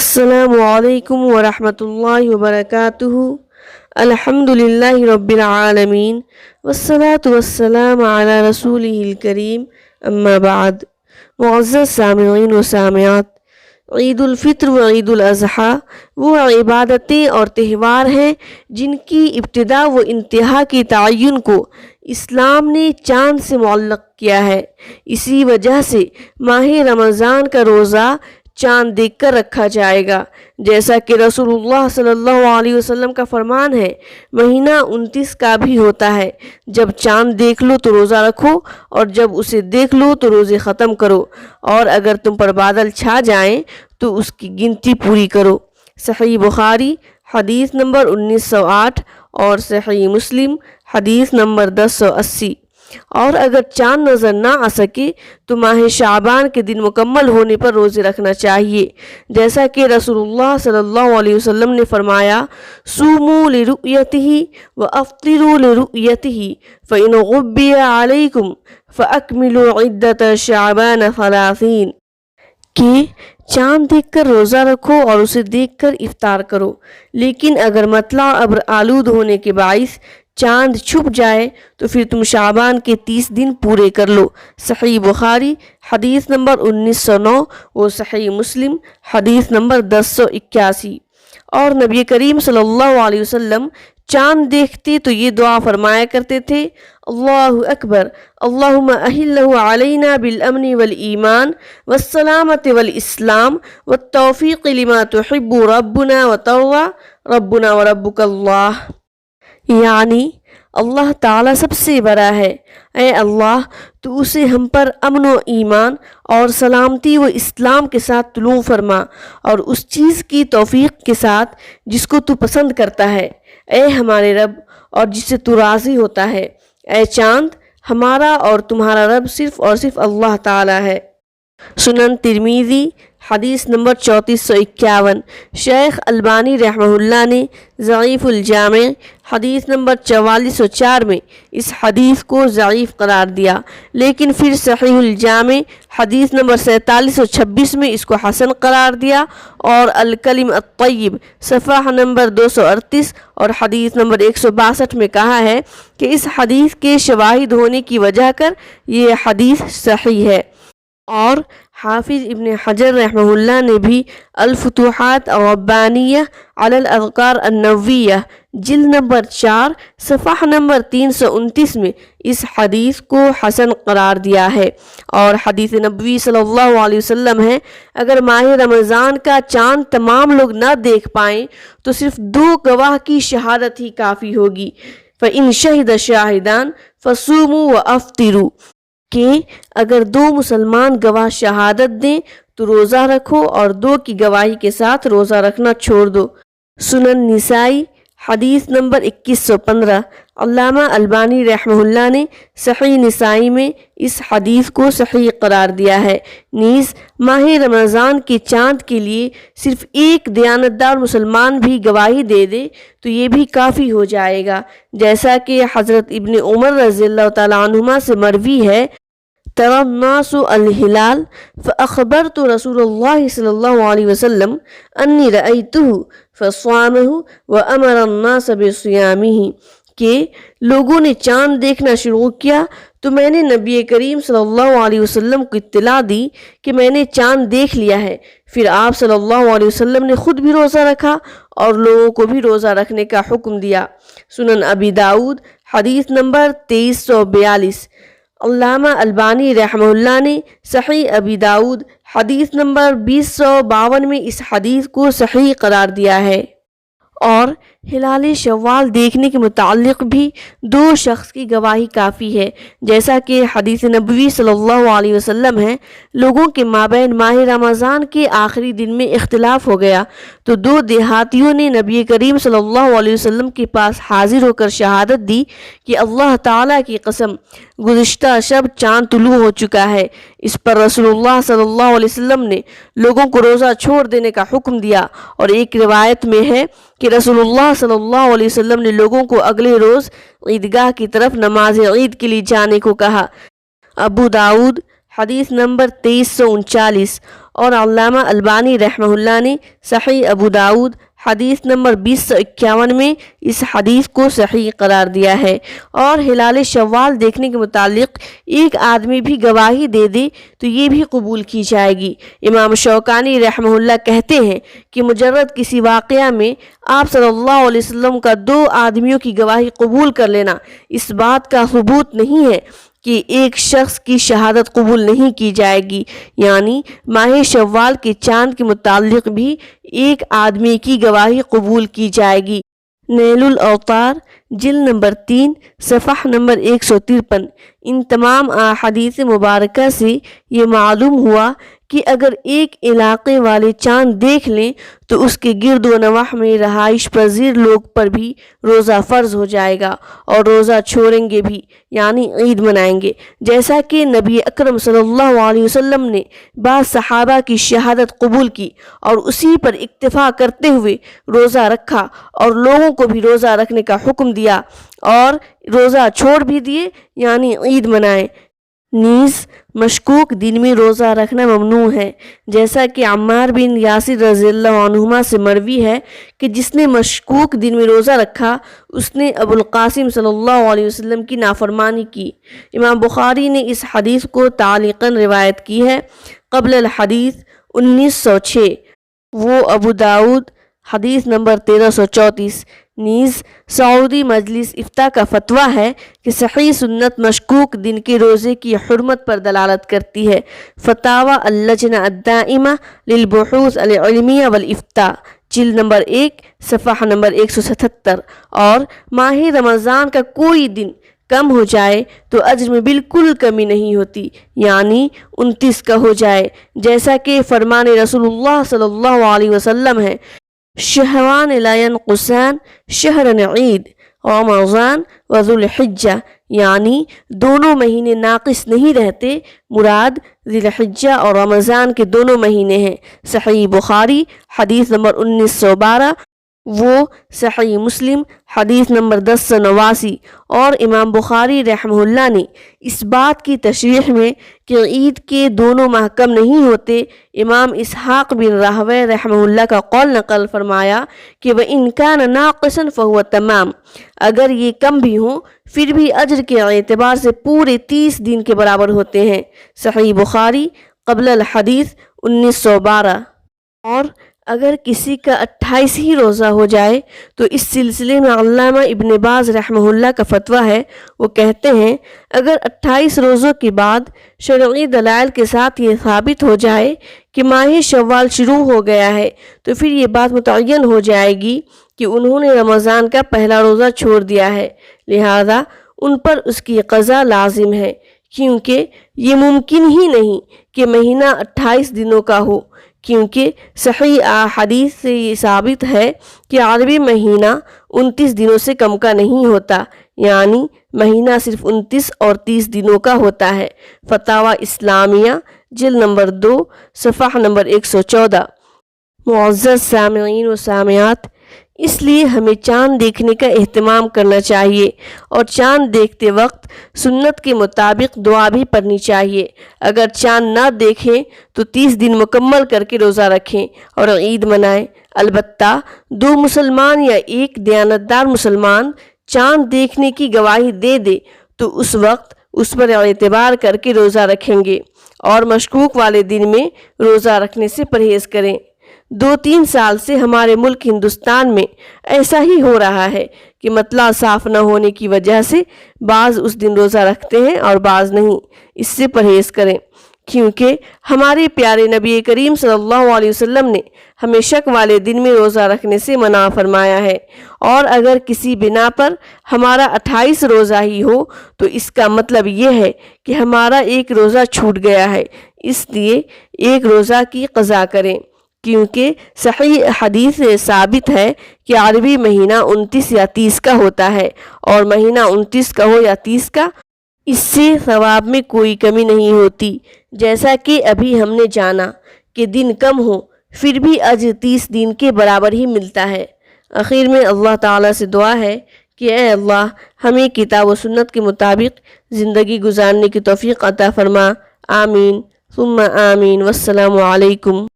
السلام علیکم ورحمۃ اللہ وبرکاتہ۔ الحمد للہ رب العالمین والصلاة والسلام علی رسولہ الکریم، اما بعد۔ معزز سامعین و سامعات، عید الفطر و عید الاضحیٰ وہ عبادتیں اور تہوار ہیں جن کی ابتدا و انتہا کے تعین کو اسلام نے چاند سے معلق کیا ہے۔ اسی وجہ سے ماہ رمضان کا روزہ چاند دیکھ کر رکھا جائے گا، جیسا کہ رسول اللہ صلی اللہ علیہ وسلم کا فرمان ہے، مہینہ 29 کا بھی ہوتا ہے، جب چاند دیکھ لو تو روزہ رکھو اور جب اسے دیکھ لو تو روزے ختم کرو، اور اگر تم پر بادل چھا جائیں تو اس کی گنتی پوری کرو۔ صحیح بخاری حدیث نمبر 1908 اور صحیح مسلم حدیث نمبر 1080۔ اور اگر چاند نظر نہ آ سکے تو ماہ شعبان کے دن مکمل ہونے پر روزے رکھنا چاہیے، جیسا کہ رسول اللہ صلی اللہ علیہ وسلم نے فرمایا، صوموا لرؤیتہ وافطروا لرؤیتہ فإن غبی علیکم فاکملوا عدۃ شعبان 30، کہ چاند دیکھ کر روزہ رکھو اور اسے دیکھ کر افطار کرو، لیکن اگر مطلع ابر آلود ہونے کے باعث چاند چھپ جائے تو پھر تم شعبان کے 30 دن پورے کر لو۔ صحیح بخاری حدیث نمبر 1909 و صحیح مسلم حدیث نمبر 1081۔ اور نبی کریم صلی اللہ علیہ وسلم چاند دیکھتے تو یہ دعا فرمایا کرتے تھے، اللہ اکبر، اللہم اہلہ علینا بالامن والایمان والسلامت والاسلام والتوفیق لما تحب ربنا وترضى ربنا وربک اللہ، یعنی اللہ تعالیٰ سب سے بڑا ہے، اے اللہ تو اسے ہم پر امن و ایمان اور سلامتی و اسلام کے ساتھ طلوع فرما اور اس چیز کی توفیق کے ساتھ جس کو تو پسند کرتا ہے، اے ہمارے رب، اور جس سے تو راضی ہوتا ہے۔ اے چاند، ہمارا اور تمہارا رب صرف اور صرف اللہ تعالیٰ ہے۔ سنن ترمذی حدیث نمبر 3451۔ شیخ البانی رحمہ اللہ نے ضعیف الجامع حدیث نمبر 4404 میں اس حدیث کو ضعیف قرار دیا، لیکن پھر صحیح الجامع حدیث نمبر 4726 میں اس کو حسن قرار دیا، اور الکلم الطیب صفحہ نمبر 238 اور حدیث نمبر 162 میں کہا ہے کہ اس حدیث کے شواہد ہونے کی وجہ کر یہ حدیث صحیح ہے۔ اور حافظ ابن حجر رحمہ اللہ نے بھی الفتوحات الربانیہ علی الاذکار النوویہ جلد نمبر 4 صفحہ نمبر 329 میں اس حدیث کو حسن قرار دیا ہے۔ اور حدیث نبوی صلی اللہ علیہ وسلم ہے، اگر ماہ رمضان کا چاند تمام لوگ نہ دیکھ پائیں تو صرف 2 گواہ کی شہادت ہی کافی ہوگی، فإن شہد شاہدان فصوموا وافطروا، کہ اگر 2 مسلمان گواہ شہادت دیں تو روزہ رکھو اور 2 کی گواہی کے ساتھ روزہ رکھنا چھوڑ دو۔ سنن نسائی حدیث نمبر 2115۔ علامہ البانی رحمہ اللہ نے صحیح نسائی میں اس حدیث کو صحیح قرار دیا ہے۔ نیز ماہ رمضان کے چاند کے لیے صرف 1 دیانتدار مسلمان بھی گواہی دے دے تو یہ بھی کافی ہو جائے گا، جیسا کہ حضرت ابن عمر رضی اللہ تعالیٰ عنہما سے مروی ہے، ترى الناس الهلال فأخبرت رسول الله صلی اللہ علیہ وسلم انی رأیته فصامه وأمر الناس بصيامه، کہ لوگوں نے چاند دیکھنا شروع کیا تو میں نے نبی کریم صلی اللہ علیہ وسلم کو اطلاع دی کہ میں نے چاند دیکھ لیا ہے، پھر آپ صلی اللہ علیہ وسلم نے خود بھی روزہ رکھا اور لوگوں کو بھی روزہ رکھنے کا حکم دیا۔ سنن ابی داؤد حدیث نمبر 2342۔ علامہ البانی رحمہ اللہ نے صحیح ابی داؤد حدیث نمبر 2052 میں اس حدیث کو صحیح قرار دیا ہے۔ اور ہلال شوال دیکھنے کے متعلق بھی 2 شخص کی گواہی کافی ہے، جیسا کہ حدیث نبوی صلی اللہ علیہ وسلم ہے، لوگوں کے مابین ماہ رمضان کے آخری دن میں اختلاف ہو گیا تو 2 دیہاتیوں نے نبی کریم صلی اللہ علیہ وسلم کے پاس حاضر ہو کر شہادت دی کہ اللہ تعالیٰ کی قسم گزشتہ شب چاند طلوع ہو چکا ہے۔ اس پر رسول اللہ صلی اللہ علیہ وسلم نے لوگوں کو روزہ چھوڑ دینے کا حکم دیا، اور ایک روایت میں ہے کہ رسول اللہ صلی اللہ علیہ وسلم نے لوگوں کو اگلے روز عیدگاہ کی طرف نماز عید کے لیے جانے کو کہا۔ ابو داؤد حدیث نمبر 2339۔ اور علامہ البانی رحمہ اللہ نے صحیح ابو داؤد حدیث نمبر 2051 میں اس حدیث کو صحیح قرار دیا ہے۔ اور ہلال شوال دیکھنے کے متعلق ایک آدمی بھی گواہی دے دے تو یہ بھی قبول کی جائے گی۔ امام شوکانی رحمہ اللہ کہتے ہیں کہ مجرد کسی واقعہ میں آپ صلی اللہ علیہ وسلم کا 2 آدمیوں کی گواہی قبول کر لینا اس بات کا ثبوت نہیں ہے کہ ایک شخص کی شہادت قبول نہیں کی جائے گی، یعنی ماہ شوال کے چاند کے متعلق بھی ایک آدمی کی گواہی قبول کی جائے گی۔ نیل الاوطار جلد نمبر 3 صفحہ نمبر 153۔ ان تمام احادیث مبارکہ سے یہ معلوم ہوا کہ اگر ایک علاقے والے چاند دیکھ لیں تو اس کے گرد و نواح میں رہائش پذیر لوگ پر بھی روزہ فرض ہو جائے گا اور روزہ چھوڑیں گے بھی، یعنی عید منائیں گے، جیسا کہ نبی اکرم صلی اللہ علیہ وسلم نے بعض صحابہ کی شہادت قبول کی اور اسی پر اکتفا کرتے ہوئے روزہ رکھا اور لوگوں کو بھی روزہ رکھنے کا حکم دیا اور روزہ چھوڑ بھی دیے، یعنی عید منائیں۔ نیز مشکوک دن میں روزہ رکھنا ممنوع ہے، جیسا کہ عمار بن یاسر رضی اللہ عنہما سے مروی ہے کہ جس نے مشکوک دن میں روزہ رکھا اس نے ابو القاسم صلی اللہ علیہ وسلم کی نافرمانی کی۔ امام بخاری نے اس حدیث کو تعلیقاً روایت کی ہے۔ قبل الحدیث 1906، وہ ابو داؤد حدیث نمبر 1334۔ نیز سعودی مجلس افتاء کا فتویٰ ہے کہ صحیح سنت مشکوک دن کے روزے کی حرمت پر دلالت کرتی ہے۔ فتاوی اللجنہ الدائمہ للبحوث العلمیہ والافتاء جلد نمبر 1 صفحہ نمبر 177۔ اور ماہ رمضان کا کوئی دن کم ہو جائے تو اجر میں بالکل کمی نہیں ہوتی، یعنی 29 کا ہو جائے، جیسا کہ فرمان رسول اللہ صلی اللہ علیہ وسلم ہے، شہوان لا ينقصان شہر عید رمضان و ذو الحجہ، یعنی دونوں مہینے ناقص نہیں رہتے، مراد ذی الحجہ اور رمضان کے دونوں مہینے ہیں۔ صحیح بخاری حدیث نمبر 1912، وہ صحیح مسلم حدیث نمبر 1089۔ اور امام بخاری رحمہ اللہ نے اس بات کی تشریح میں کہ عید کے دونوں ماہ کم نہیں ہوتے امام اسحاق بن راہویہ رحمہ اللہ کا قول نقل فرمایا کہ وَإِن كَانَ نَاقِصًا فَهُوَ تَمَام، اگر یہ کم بھی ہوں پھر بھی اجر کے اعتبار سے پورے 30 دن کے برابر ہوتے ہیں۔ صحیح بخاری قبل الحدیث 1912۔ اور اگر کسی کا 28 ہی روزہ ہو جائے تو اس سلسلے میں علامہ ابن باز رحمہ اللہ کا فتویٰ ہے، وہ کہتے ہیں اگر 28 روزوں کے بعد شرعی دلائل کے ساتھ یہ ثابت ہو جائے کہ ماہ شوال شروع ہو گیا ہے تو پھر یہ بات متعین ہو جائے گی کہ انہوں نے رمضان کا پہلا روزہ چھوڑ دیا ہے، لہذا ان پر اس کی قضا لازم ہے، کیونکہ یہ ممکن ہی نہیں کہ مہینہ 28 دنوں کا ہو، کیونکہ صحیح احادیث سے یہ ثابت ہے کہ عربی مہینہ 29 دنوں سے کم کا نہیں ہوتا، یعنی مہینہ صرف 29 اور 30 دنوں کا ہوتا ہے۔ فتاوی اسلامیہ جلد نمبر 2 صفحہ نمبر 114۔ معزز سامعین و سامعات، اس لیے ہمیں چاند دیکھنے کا اہتمام کرنا چاہیے اور چاند دیکھتے وقت سنت کے مطابق دعا بھی پڑھنی چاہیے۔ اگر چاند نہ دیکھیں تو 30 دن مکمل کر کے روزہ رکھیں اور عید منائیں۔ البتہ 2 مسلمان یا ایک دیانتدار مسلمان چاند دیکھنے کی گواہی دے دے تو اس وقت اس پر اعتبار کر کے روزہ رکھیں گے اور مشکوک والے دن میں روزہ رکھنے سے پرہیز کریں۔ 2-3 سال سے ہمارے ملک ہندوستان میں ایسا ہی ہو رہا ہے کہ مطلع صاف نہ ہونے کی وجہ سے بعض اس دن روزہ رکھتے ہیں اور بعض نہیں، اس سے پرہیز کریں، کیونکہ ہمارے پیارے نبی کریم صلی اللہ علیہ وسلم نے ہمیں شک والے دن میں روزہ رکھنے سے منع فرمایا ہے، اور اگر کسی بنا پر ہمارا 28 روزہ ہی ہو تو اس کا مطلب یہ ہے کہ ہمارا ایک روزہ چھوٹ گیا ہے، اس لیے ایک روزہ کی قضا کریں، کیونکہ صحیح حدیث سے ثابت ہے کہ عربی مہینہ 29 یا 30 کا ہوتا ہے، اور مہینہ 29 کا ہو یا 30 کا، اس سے ثواب میں کوئی کمی نہیں ہوتی، جیسا کہ ابھی ہم نے جانا کہ دن کم ہو پھر بھی اجر 30 دن کے برابر ہی ملتا ہے۔ آخر میں اللہ تعالیٰ سے دعا ہے کہ اے اللہ ہمیں کتاب و سنت کے مطابق زندگی گزارنے کی توفیق عطا فرما، آمین۔ ثم آمین. والسلام علیکم.